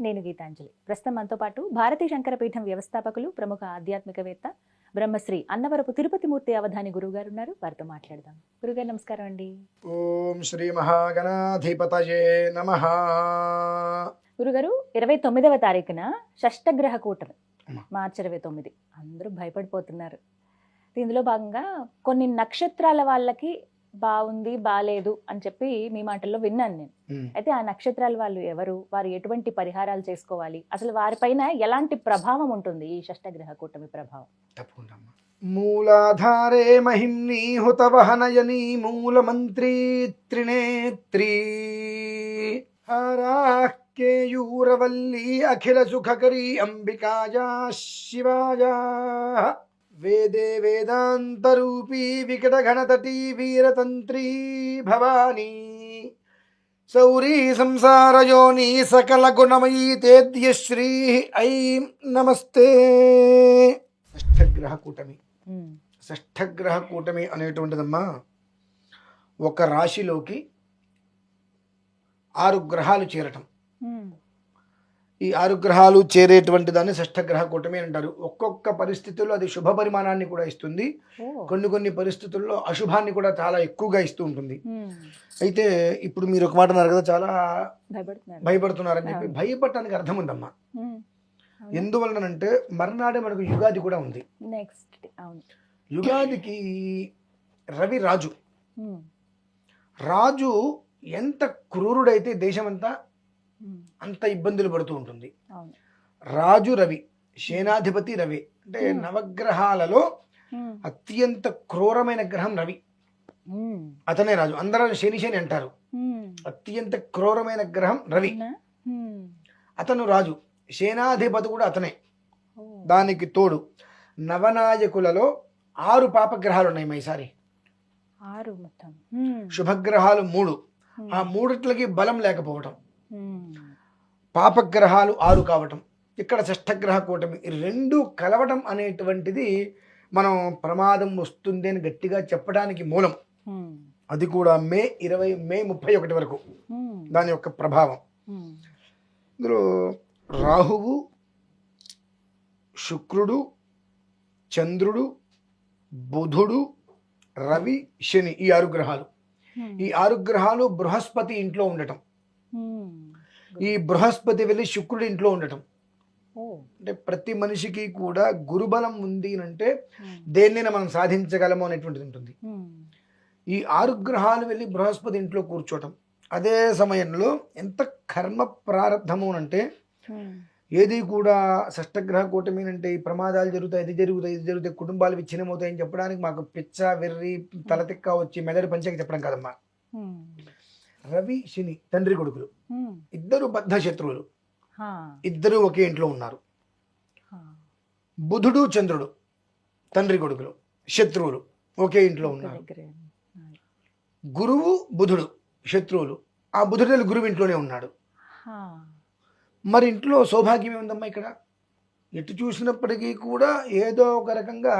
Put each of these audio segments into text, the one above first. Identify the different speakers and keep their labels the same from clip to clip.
Speaker 1: నేను గీతాంజలి. ప్రస్తుతం మనతో పాటు భారతీ శంకరపీఠం వ్యవస్థాపకులు, ప్రముఖ ఆధ్యాత్మికవేత్త బ్రహ్మశ్రీ అన్నవరపు తిరుపతి మూర్తి అవధాని గురుగారు ఉన్నారు. వారితో మాట్లాడదాం. గురుగారు నమస్కారం అండి.
Speaker 2: ఓం శ్రీ మహాగణాధిపతయే నమః.
Speaker 1: గురుగారు 29వ తారీఖున షష్టగ్రహ కూటమి, మార్చి 29. అందరూ భయపడిపోతున్నారు. ఇందులో భాగంగా కొన్ని నక్షత్రాల వాళ్ళకి బాగుంది బాలేదు అని చెప్పి మీ మాటల్లో విన్నాను నేను. అయితే ఆ నక్షత్రాల వాళ్ళు ఎవరు, వారు ఎటువంటి పరిహారాలు చేసుకోవాలి, అసలు వారిపైన ఎలాంటి ప్రభావం ఉంటుంది ఈ షష్టగ్రహ కూటమి ప్రభావం?
Speaker 2: తప్పకుండా. మూలాధారే మహిమ్ని హుతవహనయని మూలమంత్రి త్రినేత్రీ హరాకేయూరవల్లి అఖిల సుఖకరీ అంబికాయా శివాయా వేదే వేదాంతరూపీ వికట గణతటీ వీరతంత్రీ భవానీ సౌరీ సంసారయోని సకల గుణమయీ తేద్యశ్రీ ఐం నమస్తే. షష్ఠగ్రహ కూటమి. షష్ఠగ్రహ కూటమి అనేటువంటిదమ్మా, ఒక రాశిలోకి 6 గ్రహాలు చేరటం. ఈ 6 గ్రహాలు చేరేటువంటి దాన్ని షష్ఠగ్రహ కూటమి అంటారు. ఒక్కొక్క పరిస్థితుల్లో అది శుభ పరిమాణాన్ని కూడా ఇస్తుంది, కొన్ని పరిస్థితుల్లో అశుభాన్ని కూడా చాలా ఎక్కువగా ఇస్తూ ఉంటుంది. అయితే ఇప్పుడు మీరు ఒక మాట అన్నారు కదా, చాలా భయపడుతున్నారని చెప్పి. భయపడటానికి అర్థం ఉందమ్మా. ఎందువలనంటే మర్నాడే మనకు యుగాది కూడా ఉంది. యుగాదికి రవి రాజు. రాజు ఎంత క్రూరుడైతే దేశమంతా అంత ఇబ్బందులు పడుతూ ఉంటుంది. రాజు రవి, సేనాధిపతి రవి. అంటే నవగ్రహాలలో అత్యంత క్రూరమైన గ్రహం రవి. అతనే రాజు. అందరూ శని శని అంటారు. అత్యంత క్రూరమైన గ్రహం రవి. అతను రాజు, సేనాధిపతి కూడా అతనే. దానికి తోడు నవనాయకులలో 6 పాపగ్రహాలు ఉన్నాయి. ఈసారి
Speaker 1: 6 మొత్తం.
Speaker 2: శుభగ్రహాలు 3. ఆ 3కి బలం లేకపోవటం, పాపగ్రహాలు 6 కావటం, ఇక్కడ షష్ఠగ్రహ కూటమి 2 కలవటం అనేటువంటిది మనం ప్రమాదం వస్తుంది అని గట్టిగా చెప్పడానికి మూలం. అది కూడా మే 31 వరకు దాని యొక్క ప్రభావం. ఇందులో రాహువు, శుక్రుడు, చంద్రుడు, బుధుడు, రవి, శని, ఈ 6 గ్రహాలు. ఈ 6 గ్రహాలు బృహస్పతి ఇంట్లో ఉండటం. ఈ బృహస్పతి వెళ్ళి శుక్రుడి ఇంట్లో ఉండటం. అంటే ప్రతి మనిషికి కూడా గురుబలం ఉంది అంటే దేన్నైనా మనం సాధించగలము అనేటువంటిది ఉంటుంది. ఈ 6 గ్రహాలు వెళ్ళి బృహస్పతి ఇంట్లో కూర్చోవటం. అదే సమయంలో ఎంత కర్మ ప్రారంధము అంటే ఏది కూడా షష్టగ్రహ కూటమి అంటే ఈ ప్రమాదాలు జరుగుతాయి, ఇది జరుగుతాయి, కుటుంబాలు విచ్ఛిన్నమవుతాయని చెప్పడానికి మాకు పిచ్చ వెర్రి తలతిక్క వచ్చి మెదడు పంచకి చెప్పడం కాదమ్మా. రవి శని తండ్రి కొడుకులు, ఇద్దరు బద్ధ శత్రువులు, ఇద్దరు ఒకే ఇంట్లో ఉన్నారు. బుధుడు చంద్రుడు తండ్రి కొడుకులు, శత్రువులు, ఒకే ఇంట్లో ఉన్నారు. గురువు బుధుడు శత్రువులు, ఆ బుధుడు గురువు ఇంట్లోనే ఉన్నాడు. మరి ఇంట్లో సౌభాగ్యం ఏముందమ్మా? ఇక్కడ ఎటు చూసినప్పటికీ కూడా ఏదో ఒక రకంగా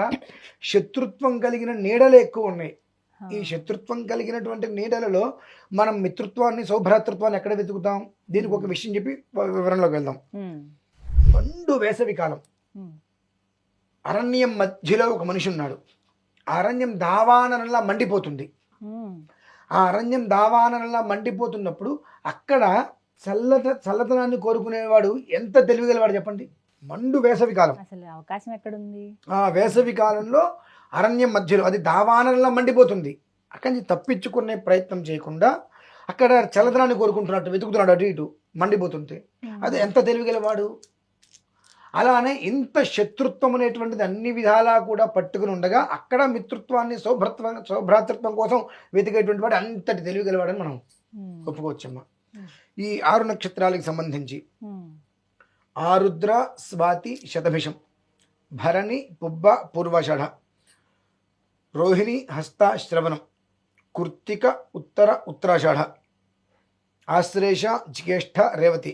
Speaker 2: శత్రుత్వం కలిగిన నీడలే ఎక్కువ ఉన్నాయి. ఈ శత్రుత్వం కలిగినటువంటి నీడలలో మనం మిత్రత్వాన్ని, సౌభ్రాతృత్వాన్ని ఎక్కడ వెతుకుతాం? దీనికి ఒక విషయం చెప్పి వివరంలోకి వెళ్దాం. మండు వేసవి కాలం, అరణ్యం మధ్యలో ఒక మనిషి ఉన్నాడు. ఆ అరణ్యం దావాననలా మండిపోతుంది. ఆ అరణ్యం దావాననలా మండిపోతున్నప్పుడు అక్కడ చల్లతనాన్ని కోరుకునేవాడు ఎంత తెలివిగలవాడు చెప్పండి. మండు వేసవి కాలం,
Speaker 1: అసలు అవకాశం ఎక్కడుంది? ఆ
Speaker 2: వేసవి కాలంలో అరణ్యం మధ్యలో అది దావాననలా మండిపోతుంది. అక్కడి నుంచి తప్పించుకునే ప్రయత్నం చేయకుండా అక్కడ చల్లదనాన్ని కోరుకుంటున్నట్టు వెతుకుతున్నాడు. అటు ఇటు మండిపోతుంటే అది ఎంత తెలివిగలవాడు. అలానే ఇంత శత్రుత్వం అనేటువంటిది అన్ని విధాలా కూడా పట్టుకుని ఉండగా అక్కడ మిత్రత్వాన్ని, సౌభ్రాతృత్వం కోసం వెతికేటువంటి వాడు అంతటి తెలివిగలవాడని మనం ఒప్పుకోవచ్చమ్మా. ఈ 6 నక్షత్రాలకు సంబంధించి ఆరుద్ర, స్వాతి, శతభిషం, భరణి, పుబ్బ, పూర్వాషాఢ, రోహిణి, హస్త, శ్రవణం, కృత్తిక, ఉత్తర, ఉత్తరాషాఢ, ఆశ్లేష, జ్యేష్ఠ, రేవతి,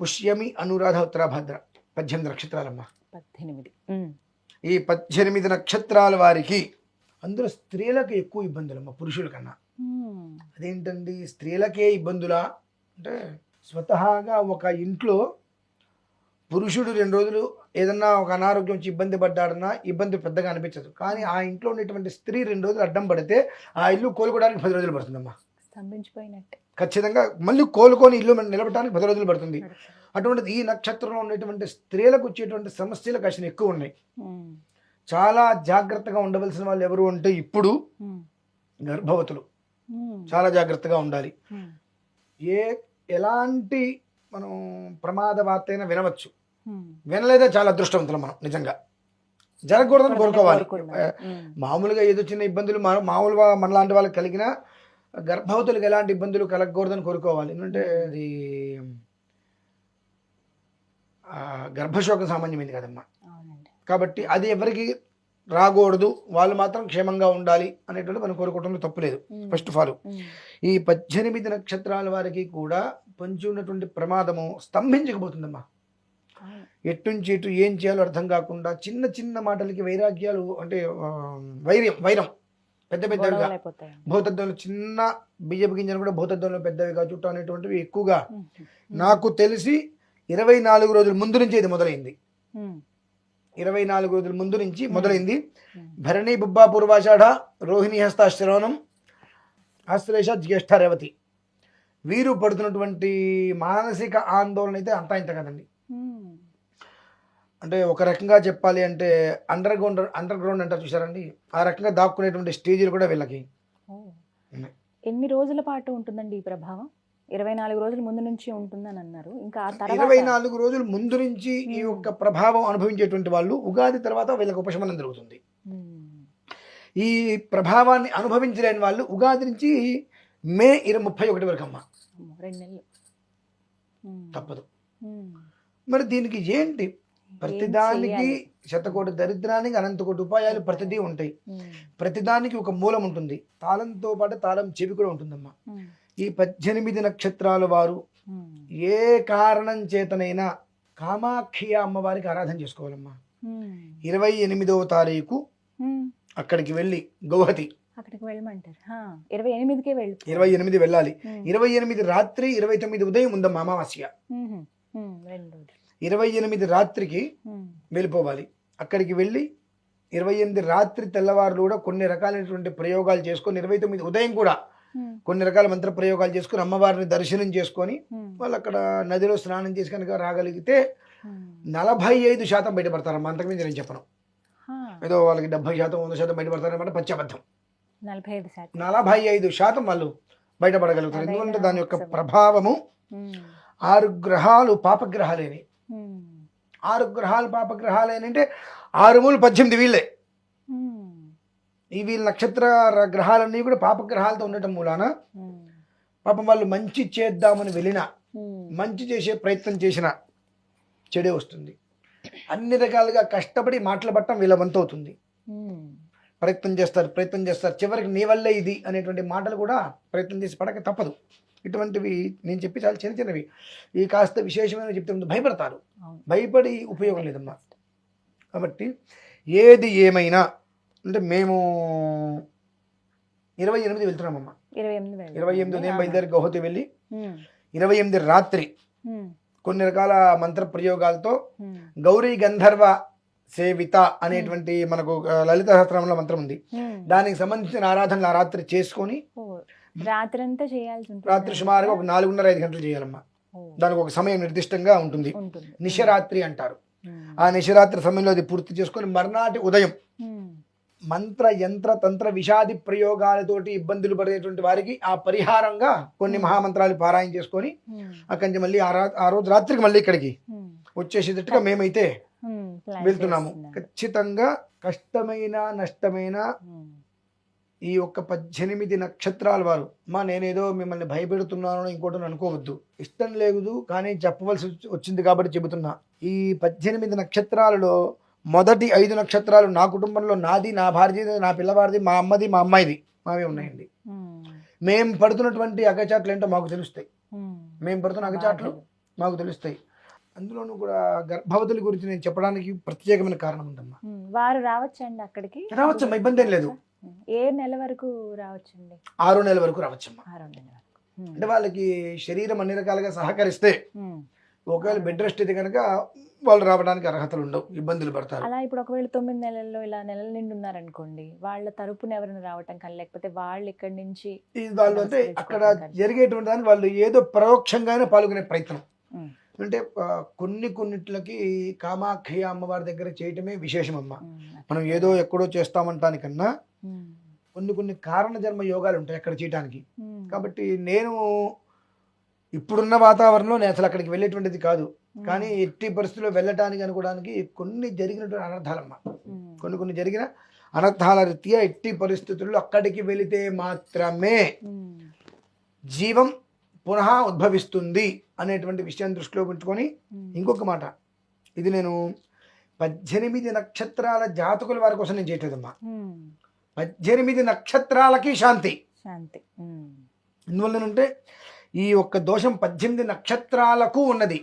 Speaker 2: పుష్యమి, అనురాధ, ఉత్తరాభద్ర. 18 నక్షత్రాలమ్మా.
Speaker 1: 18.
Speaker 2: ఈ 18 నక్షత్రాల వారికి అందులో స్త్రీలకు ఎక్కువ ఇబ్బందులమ్మా పురుషుల కన్నా. అదేంటండి స్త్రీలకే ఇబ్బందులా అంటే, స్వతహాగా ఒక ఇంట్లో పురుషుడు 2 రోజులు ఏదన్నా ఒక అనారోగ్యం వచ్చి ఇబ్బంది పడ్డాడన్నా ఇబ్బంది పెద్దగా అనిపించదు. కానీ ఆ ఇంట్లో ఉన్నటువంటి స్త్రీ 2 రోజులు అడ్డం పడితే ఆ ఇల్లు కోలుకోవడానికి 10 రోజులు పడుతుందమ్మా.
Speaker 1: స్తంభించిపోయినట్టే.
Speaker 2: ఖచ్చితంగా మళ్ళీ కోలుకొని ఇల్లు నిలబడటానికి 10 రోజులు పడుతుంది. అటువంటిది ఈ నక్షత్రంలో ఉండేటువంటి స్త్రీలకు వచ్చేటువంటి సమస్యలు కాసిన ఎక్కువ ఉన్నాయి. చాలా జాగ్రత్తగా ఉండవలసిన వాళ్ళు ఎవరు అంటే ఇప్పుడు గర్భవతులు చాలా జాగ్రత్తగా ఉండాలి. ఎలాంటి మనం ప్రమాద వార్త అయినా వినవచ్చు, వినలేదే చాలా అదృష్టవంతులు మనం. నిజంగా జరగకూడదని కోరుకోవాలి. మామూలుగా ఏదో చిన్న ఇబ్బందులు మామూలుగా మనలాంటి వాళ్ళకి కలిగినా గర్భవతులకు ఎలాంటి ఇబ్బందులు కలగకూడదని కోరుకోవాలి. ఎందుకంటే అది గర్భశోకం సామాన్యమైంది కదమ్మా. కాబట్టి అది ఎవరికి రాకూడదు, వాళ్ళు మాత్రం క్షేమంగా ఉండాలి అనేటువంటి మనం కోరుకోవడంలో తప్పులేదు. ఫస్ట్ ఆఫ్ ఆల్ ఈ 18 నక్షత్రాల వారికి కూడా పొంచి ఉన్నటువంటి ప్రమాదము స్తంభించకపోతుందమ్మా. ఎట్టుంచి ఎటు ఏం చేయాలో అర్థం కాకుండా చిన్న చిన్న మాటలకి వైరాగ్యాలు అంటే వైరం పెద్ద పెద్దవిగా, భూతత్వంలో చిన్న బియ్యపు గింజలు కూడా భూతత్వంలో పెద్దవిగా చుట్టూ అనేటువంటివి ఎక్కువగా నాకు తెలిసి 24 రోజుల ముందు నుంచి ఇది మొదలైంది. 24 రోజుల ముందు నుంచి మొదలైంది. భరణి బుబ్బా పూర్వాషాఢ రోహిణి హస్తాశ్రవణం ఆశ్లేష జ్యేష్ఠ రేవతి వీరు పడుతున్నటువంటి మానసిక ఆందోళన అయితే అంతా ఇంత కదండి. అంటే ఒక రకంగా చెప్పాలి అంటే అండర్ గ్రౌండ్ అంటారు చూసారండి, ఆ రకంగా దాక్కునేటువంటి స్టేజీలు కూడా వీళ్ళకి.
Speaker 1: ఎన్ని రోజుల పాటు ఉంటుందండి ఈ ప్రభావం? 24 రోజుల ముందు నుంచి ఉంటుందని అన్నారు. ఇంకా
Speaker 2: 24 రోజుల ముందు నుంచి ఈ యొక్క ప్రభావం అనుభవించేటువంటి వాళ్ళు ఉగాది తర్వాత వీళ్ళకి ఉపశమనం జరుగుతుంది. ఈ ప్రభావాన్ని అనుభవించలేని వాళ్ళు ఉగాది నుంచి మే 31 వరకు అమ్మా
Speaker 1: 2 నెలలు
Speaker 2: తప్పదు. మరి దీనికి ఏంటి? ప్రతిదానికి శతకోటి దరిద్రానికి అనంతకోటి ఉపాయాలు ప్రతిదీ ఉంటాయి. ప్రతిదానికి ఒక మూలం ఉంటుంది. తాళంతో పాటు తాళం చెవి కూడా ఉంటుందమ్మా. ఈ 18 నక్షత్రాల వారు ఏ కారణం చేతనైనా కామాక్షి అమ్మవారికి ఆరాధన చేసుకోవాలమ్మా. 28వ తారీఖు అక్కడికి వెళ్ళి గౌహతి
Speaker 1: అక్కడికి వెళ్ళమంటారు. 28కే
Speaker 2: 28 వెళ్ళాలి. 28 రాత్రి 29 ఉదయం ఉందమ్మా అమావాస్య. 28 రాత్రికి వెళ్ళిపోవాలి. అక్కడికి వెళ్ళి 28 రాత్రి తెల్లవారులు కూడా కొన్ని రకాలైనటువంటి ప్రయోగాలు చేసుకొని 29 ఉదయం కూడా కొన్ని రకాల మంత్ర ప్రయోగాలు చేసుకుని అమ్మవారిని దర్శనం చేసుకొని వాళ్ళు అక్కడ నదిలో స్నానం చేసి కనుక రాగలిగితే 45% బయటపడతారమ్మా. అంతకుమించి నేను చెప్పను. ఏదో వాళ్ళకి 70% 100% బయటపడతారన్నమాట పచ్చబద్ధం. 45% వాళ్ళు బయటపడగలుగుతారు. ఎందుకంటే దాని యొక్క ప్రభావము 6 గ్రహాలు పాపగ్రహాలేని. 6 గ్రహాలు పాపగ్రహాలేని అంటే 6 మూలు 18 వీళ్ళే. ఈ వీళ్ళ నక్షత్ర గ్రహాలన్నీ కూడా పాపగ్రహాలతో ఉండటం మూలాన పాపం వాళ్ళు మంచి చేద్దామని వెళ్ళినా మంచి చేసే ప్రయత్నం చేసినా చెడే వస్తుంది. అన్ని రకాలుగా కష్టపడి మాట్లాడటం వీళ్ళ వంతు అవుతుంది. ప్రయత్నం చేస్తారు చివరికి నీ వల్లే ఇది అనేటువంటి మాటలు కూడా ప్రయత్నం చేసి పడక తప్పదు. ఇటువంటివి నేను చెప్పి చాలా చిన్న చిన్నవి. ఈ కాస్త విశేషమైన చెప్తే భయపడతారు. భయపడి ఉపయోగం లేదమ్మా. కాబట్టి ఏది ఏమైనా అంటే మేము 28 వెళ్తున్నామమ్మా. 28 ఉదయం బయలుదేరి గౌహతి వెళ్ళి 28 రాత్రి కొన్ని రకాల మంత్ర ప్రయోగాలతో గౌరీ గంధర్వ సేవిత అనేటువంటి మనకు లలిత సహస్రంలో మంత్రం ఉంది. దానికి సంబంధించిన ఆరాధనలు ఆ రాత్రి చేసుకొని
Speaker 1: రాత్రంతా చేయాల్సి ఉంటుంది.
Speaker 2: రాత్రి సుమారుగా ఒక 4:30-5 గంటలు చేయాలమ్మా. దానికి ఒక సమయం నిర్దిష్టంగా ఉంటుంది. నిశరాత్రి అంటారు. ఆ నిశరాత్రి సమయంలో అది పూర్తి చేసుకొని మర్నాటి ఉదయం మంత్ర యంత్ర తంత్ర విషాది ప్రయోగాలతోటి ఇబ్బందులు పడేటువంటి వారికి ఆ పరిహారంగా కొన్ని మహామంత్రాలు పారాయణ చేసుకొని అక్కడి నుంచి మళ్ళీ ఆ రోజు రాత్రికి మళ్ళీ ఇక్కడికి వచ్చేసేటట్టుగా మేమైతే వెళ్తున్నాము. ఖచ్చితంగా కష్టమైన నష్టమైన ఈ యొక్క 18 నక్షత్రాల వారు నేనేదో మిమ్మల్ని భయపెడుతున్నాను ఇంకోటి అనుకోవద్దు. ఇష్టం లేదు కానీ చెప్పవలసి వచ్చింది కాబట్టి చెబుతున్నా. ఈ 18 నక్షత్రాలలో మొదటి 5 నక్షత్రాలు నా కుటుంబంలో నాది, నా భార్యది, నా పిల్లవాడిది, మా అమ్మది, మా అమ్మాయిది, మావే ఉన్నాయండి. మేము పడుతున్నటువంటి అగచాట్లు ఏంటో మాకు తెలుస్తాయి. మేము పడుతున్న అగచాట్లు మాకు తెలుస్తాయి. అందులోనూ కూడా గర్భవతుల గురించి నేను చెప్పడానికి ప్రత్యేకమైన కారణం ఉందమ్మా.
Speaker 1: వారు రావచ్చండి అక్కడికి?
Speaker 2: రావచ్చమ్మా, ఇబ్బంది ఏం లేదు.
Speaker 1: ఏ నెల వరకు రావచ్చండి?
Speaker 2: 6వ నెల వరకు రావచ్చమ్మా. అంటే వాళ్ళకి శరీరం అన్ని రకాలుగా సహకరిస్తే ఒకవేళ బెడ్ రెస్ట్ అయితే కనుక వాళ్ళు రావడానికి అర్హతలు ఉండవు, ఇబ్బందులు పడతారు.
Speaker 1: అలా ఇప్పుడు ఒకవేళ 9 నెలల్లో ఇలా నెలల నిండి ఉన్నారనుకోండి, వాళ్ళ తరపున ఎవరైనా రావటం కానీ లేకపోతే వాళ్ళు ఇక్కడి నుంచి
Speaker 2: వాళ్ళు అంటే అక్కడ జరిగేటువంటి దాన్ని వాళ్ళు ఏదో పరోక్షంగానే పాల్గొనే ప్రయత్నం. అంటే కొన్నిట్లకి కామాఖ్య అమ్మవారి దగ్గర చేయటమే విశేషమమ్మ. మనం ఏదో ఎక్కడో చేస్తామంటానికన్నా కొన్ని కారణ జన్మ యోగాలు ఉంటాయి అక్కడ చేయటానికి. కాబట్టి నేను ఇప్పుడున్న వాతావరణంలో నేను అసలు అక్కడికి వెళ్ళేటువంటిది కాదు, కానీ ఎట్టి పరిస్థితుల్లో వెళ్ళటానికి అనుకోవడానికి కొన్ని జరిగినటువంటి అనర్థాలమ్మ, కొన్ని జరిగిన అనర్థాల రీత్యా ఎట్టి పరిస్థితుల్లో అక్కడికి వెళితే మాత్రమే జీవం పునః ఉద్భవిస్తుంది అనేటువంటి విషయాన్ని దృష్టిలో పెట్టుకొని ఇంకొక మాట, ఇది నేను 18 నక్షత్రాల జాతకుల వారి కోసం నేను చేయట్లేదమ్మా. 18 నక్షత్రాలకి శాంతి. ఎందువల్లనంటే ఈ ఒక్క దోషం 18 నక్షత్రాలకు ఉన్నది.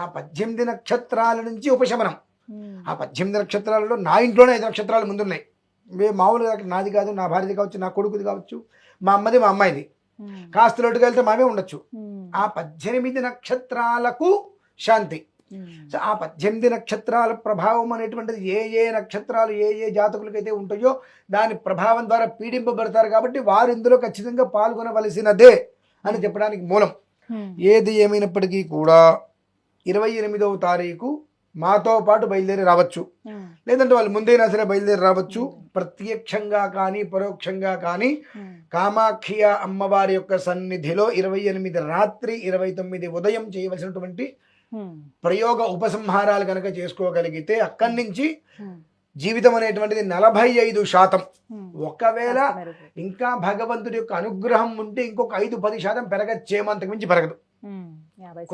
Speaker 2: ఆ 18 నక్షత్రాల నుంచి ఉపశమనం. ఆ 18 నక్షత్రాలలో నా ఇంట్లోనే 5 నక్షత్రాలు ముందున్నాయి. మామూలుగా నాది కాదు, నా భార్యది కావచ్చు, నా కొడుకుది కావచ్చు, మా అమ్మది, మా అమ్మాయిది, కాస్త లోటుగా వెళ్తే మామే ఉండొచ్చు. ఆ 18 నక్షత్రాలకు శాంతి. ఆ 18 నక్షత్రాల ప్రభావం అనేటువంటిది ఏ నక్షత్రాలు ఏ జాతకులకైతే ఉంటాయో దాని ప్రభావం ద్వారా పీడింపబడతారు. కాబట్టి వారు ఇందులో ఖచ్చితంగా పాల్గొనవలసినదే అని చెప్పడానికి మూలం. ఏది ఏమైనప్పటికీ కూడా 28వ తారీఖు మాతో పాటు బయలుదేరి రావచ్చు, లేదంటే వాళ్ళు ముందైనా సరే బయలుదేరి రావచ్చు. ప్రత్యక్షంగా కానీ పరోక్షంగా కానీ కామాఖ్య అమ్మవారి యొక్క సన్నిధిలో 28 రాత్రి 29 ఉదయం చేయవలసినటువంటి ప్రయోగ ఉపసంహారాలు కనుక చేసుకోగలిగితే అక్కడి నుంచి జీవితం అనేటువంటిది 45%. ఒకవేళ ఇంకా భగవంతుడి యొక్క అనుగ్రహం ఉంటే ఇంకొక 5-10% పెరగచ్చేమో, అంతకు మించి పెరగదు.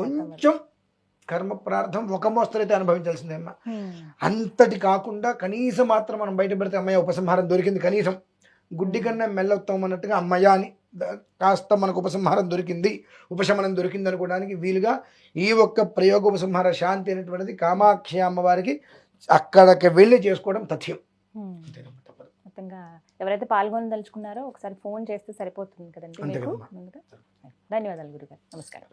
Speaker 2: కొంచెం కర్మ ప్రార్థం ఒక మోస్తరైతే అనుభవించాల్సిందేమ్మా. అంతటి కాకుండా కనీసం మాత్రం మనం బయట పెడితే అమ్మయ్య ఉపసంహారం దొరికింది, కనీసం గుడ్డి కన్నా మెల్లవుతాం అన్నట్టుగా అమ్మయ్య అని కాస్త మనకు ఉపసంహారం దొరికింది, ఉపశమనం దొరికింది అనుకోవడానికి వీలుగా ఈ ఒక్క ప్రయోగ ఉపసంహార శాంతి అనేటువంటిది కామాఖ్య అమ్మవారికి అక్కడికి వెళ్ళి చేసుకోవడం తథ్యం.
Speaker 1: మొత్తంగా ఎవరైతే పాల్గొనదలుచుకున్నారో ఒకసారి ఫోన్ చేస్తే సరిపోతుంది కదండి మీకు. ధన్యవాదాలు గురుగారు, నమస్కారం.